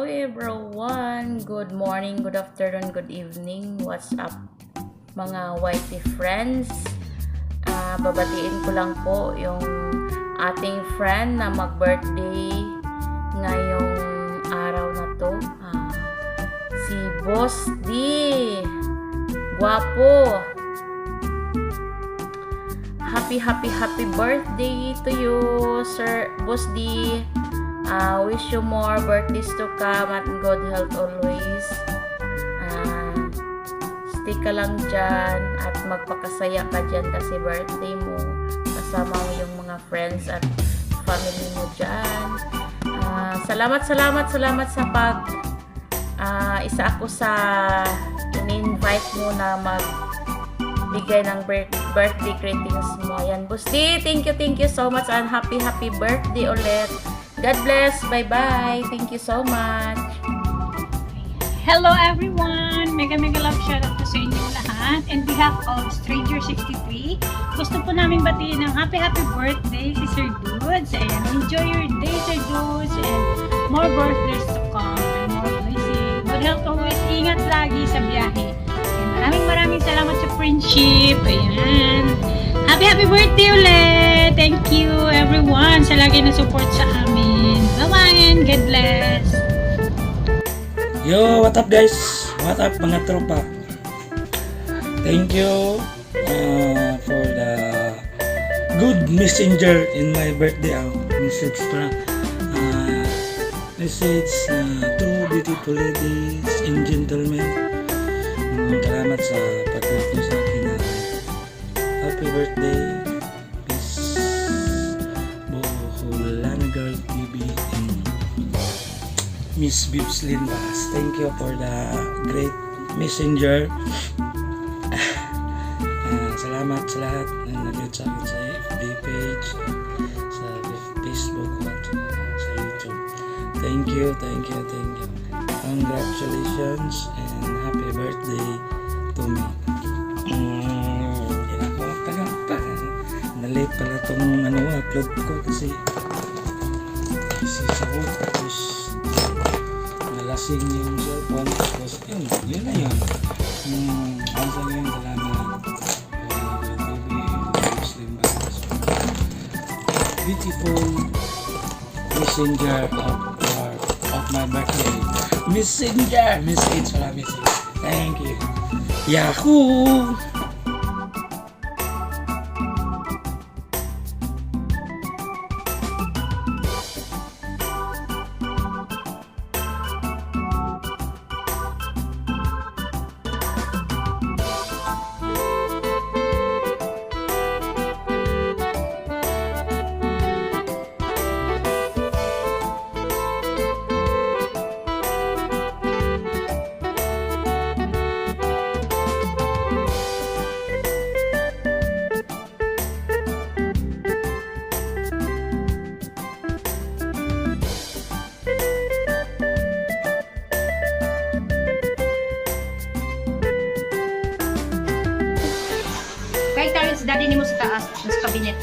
everyone! Good morning, good afternoon, good evening. What's up mga YT friends? Babatiin ko lang po yung ating friend na mag-birthday ngayong araw na to. Si Boss D. Guwapo! Happy birthday to you, Sir Boss D. Wish you more birthdays to come at good health always. Stay ka lang dyan at magpakasaya ka dyan kasi birthday mo. Kasama mo yung mga friends at family mo dyan. Salamat sa pag isa ako sa in-invite mo na magbigay ng birthday greetings mo. Ayan, Boss D, thank you so much and happy birthday ulit. God bless. Bye-bye. Thank you so much. Hello everyone! Mega love shoutout po sa inyong lahat. On behalf of Stranger63, gusto po namin batiin ng happy birthday si Sir Dudes. And enjoy your day, Sir Dudes. And more birthdays to come. And more blessings. Good health always. Ingat lagi sa biyahe. And maraming salamat sa friendship. Ayan. Happy birthday ulit! Thank you everyone sa lagi na support sa amin. Bye-bye and God bless! Yo, what up guys? What up mga tropa? Thank you for the good messenger in my birthday. Message to beautiful ladies and gentlemen. Salamat sa pag-greet nyo sa akin. Happy birthday, Miss Boholana Girl TV and Miss Bibs Lindas. Thank you for the great messenger. Salamat sa lahat na nag-read sa akin sa FB page, sa Facebook at sa YouTube. Thank you. Congratulations and happy birthday to me. Late pala itong upload ko kasi sa work tapos nalasing yung cellphone tapos yun na yun. Once again, salamat beautiful messenger of my birthday. Messenger! Message. Thank you. Yahoo! Kahit tayo sa daddy ni mo sa taas, sa kabinet.